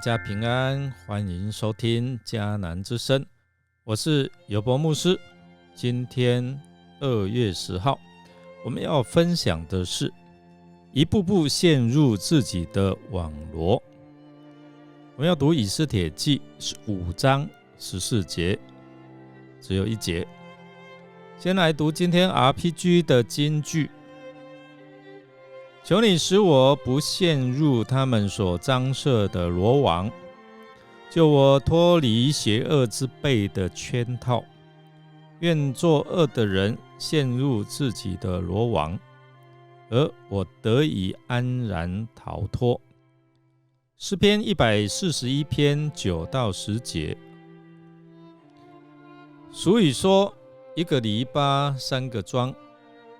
家平安，欢迎收听迦南之声，我是尤伯牧师。今天2月10号，我们要分享的是一步步陷入自己的网罗。我们要读以斯帖记5章14节，只有1节。先来读今天 RPG 的金句：求你使我不陷入他们所张设的罗网，救我脱离邪恶之辈的圈套。愿作恶的人陷入自己的罗网，而我得以安然逃脱。诗篇141篇9到10节。俗语说，一个篱笆3个桩，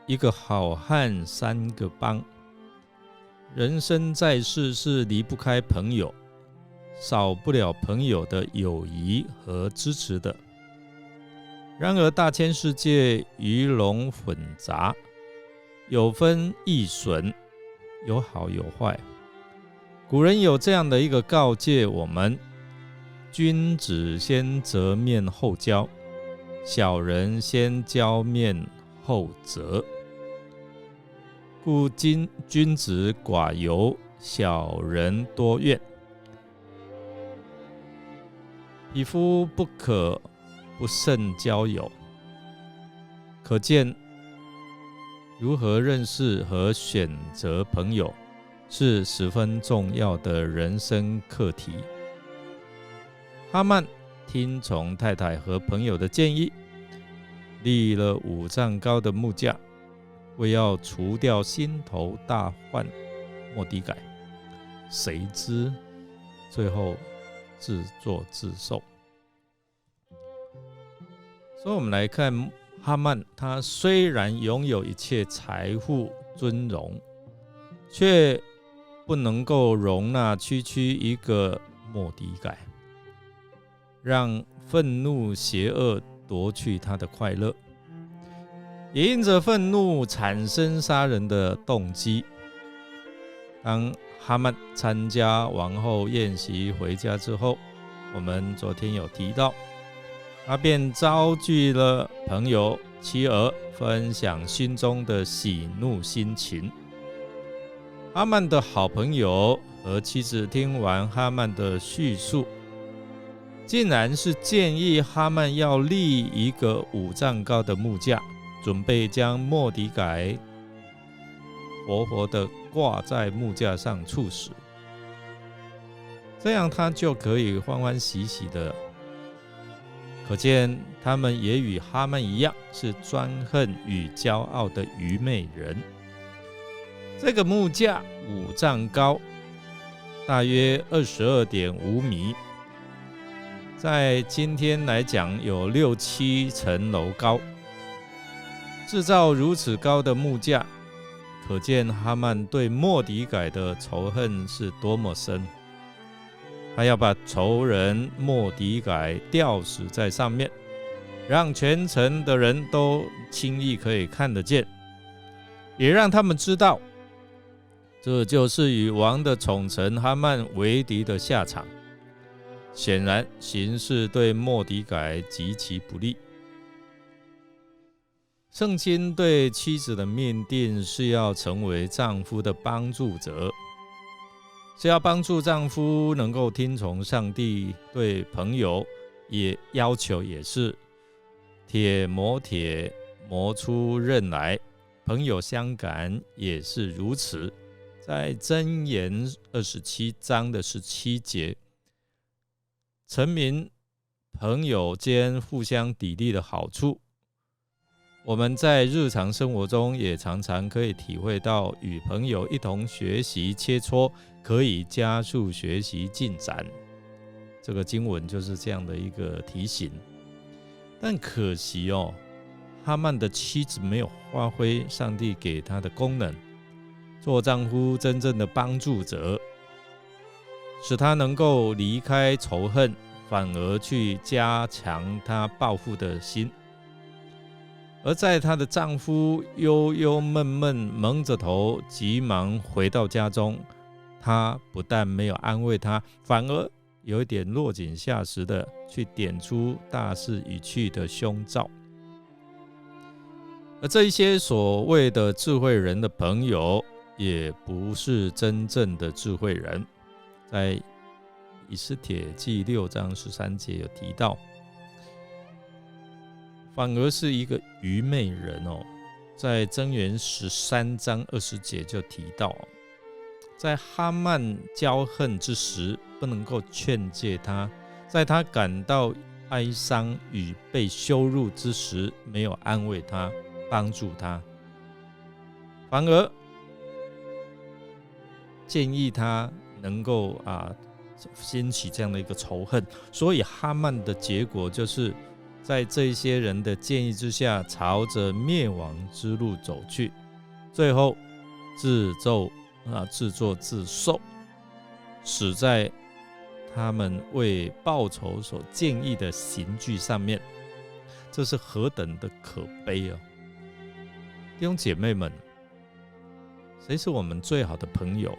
一个好汉3个帮。人生在世是离不开朋友，少不了朋友的友谊和支持的。然而大千世界鱼龙混杂，有分益损，有好有坏。古人有这样的一个告诫我们：君子先折面后交，小人先交面后折。故君子寡尤，小人多怨。匹夫不可不慎交友。可见如何认识和选择朋友是十分重要的人生课题。哈曼听从太太和朋友的建议，立了5丈高的木架，为要除掉心头大患末底改，谁知最后自作自受。所以我们来看哈曼，他虽然拥有一切财富尊荣，却不能够容纳区区一个末底改，让愤怒邪恶夺去他的快乐，也因着愤怒产生杀人的动机。当哈曼参加王后宴席回家之后，我们昨天有提到，他便招聚了朋友妻儿，分享心中的喜怒心情。哈曼的好朋友和妻子听完哈曼的叙述，竟然是建议哈曼要立一个5丈高的木架，准备将末底改活活的挂在木架上处死，这样他就可以欢欢喜喜的。可见他们也与哈曼一样，是专横与骄傲的愚昧人。这个木架5丈高，大约22.5米，在今天来讲有6、7层楼高。制造如此高的木架，可见哈曼对末底改的仇恨是多么深。他要把仇人末底改吊死在上面，让全城的人都轻易可以看得见，也让他们知道，这就是与王的宠臣哈曼为敌的下场。显然形势对末底改极其不利。圣经对妻子的命定是要成为丈夫的帮助者，是要帮助丈夫能够听从上帝。对朋友也要求也是铁磨铁，磨出刃来，朋友相感也是如此。在箴言27章的17节，陈明朋友间互相砥砺的好处。我们在日常生活中也常常可以体会到，与朋友一同学习切磋，可以加速学习进展。这个经文就是这样的一个提醒。但可惜哈曼的妻子没有发挥上帝给他的功能，做丈夫真正的帮助者，使他能够离开仇恨，反而去加强他报复的心。而在她的丈夫忧忧闷闷蒙着头急忙回到家中，他不但没有安慰他，反而有一点落井下石的去点出大势已去的凶兆。而这一些所谓的智慧人的朋友，也不是真正的智慧人。在以斯帖记6章13节有提到，反而是一个愚昧人哦。在箴言13章20节就提到，在哈曼骄横之时，不能够劝诫他；在他感到哀伤与被羞辱之时，没有安慰他，帮助他，反而建议他能够兴起这样的一个仇恨。所以哈曼的结果就是在这些人的建议之下，朝着灭亡之路走去，最后自作自受，死在他们为报仇所建议的刑具上面。这是何等的可悲啊！弟兄姐妹们，谁是我们最好的朋友？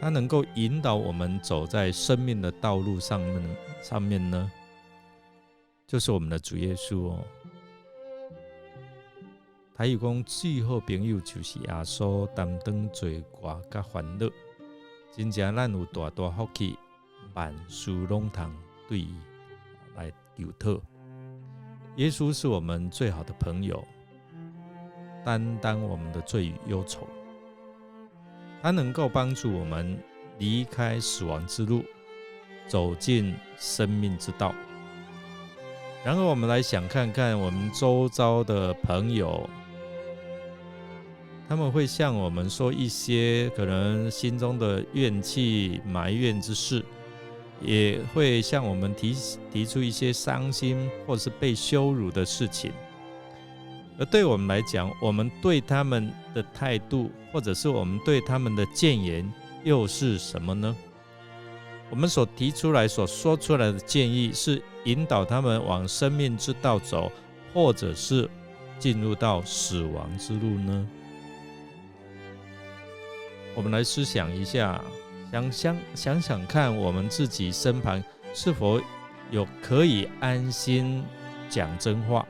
他能够引导我们走在生命的道路上面呢？就是我们的主耶稣哦。台语说，最好朋友就是耶稣担当罪过和烦恼，真正咱有大大福气，万事拢通对伊来求讨。耶稣是我们最好的朋友，担当我们的罪与忧愁，他能够帮助我们离开死亡之路，走进生命之道。然而我们来想看看我们周遭的朋友，他们会向我们说一些可能心中的怨气埋怨之事，也会向我们 提出一些伤心或是被羞辱的事情。而对我们来讲，我们对他们的态度，或者是我们对他们的谏言又是什么呢？我们所提出来所说出来的建议，是引导他们往生命之道走，或者是进入到死亡之路呢？我们来思想一下，想想看，我们自己身旁是否有可以安心讲真话、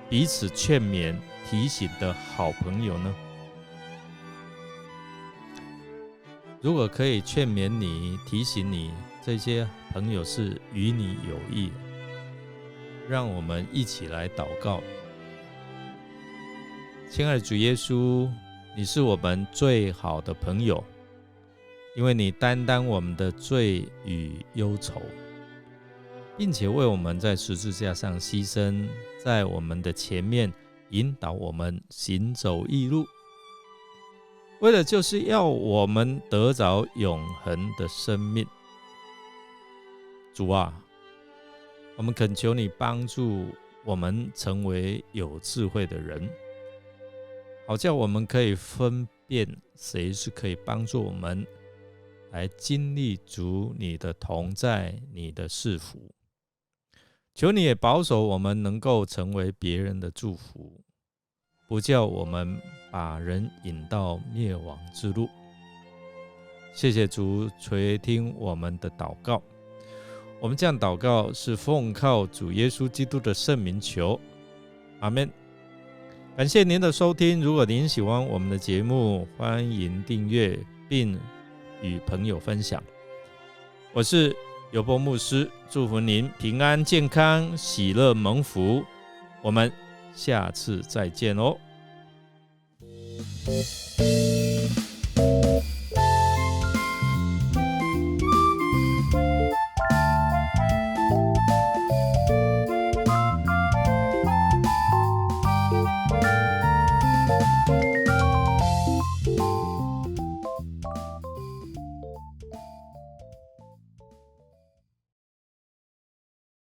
彼此劝勉、提醒的好朋友呢？如果可以劝勉你、提醒你，这些朋友是与你有益的，让我们一起来祷告。亲爱的主耶稣，你是我们最好的朋友，因为你担当我们的罪与忧愁，并且为我们在十字架上牺牲，在我们的前面引导我们行走义路，为了就是要我们得着永恒的生命。主啊，我们恳求你帮助我们成为有智慧的人，好叫我们可以分辨谁是可以帮助我们来经历主你的同在、你的赐福。求你也保守我们能够成为别人的祝福，不叫我们把人引到灭亡之路。谢谢主垂听我们的祷告，我们这样祷告是奉靠主耶稣基督的圣名求，阿们。感谢您的收听，如果您喜欢我们的节目，欢迎订阅并与朋友分享。我是尤波牧师，祝福您平安健康、喜乐蒙福。我们下次再见哦。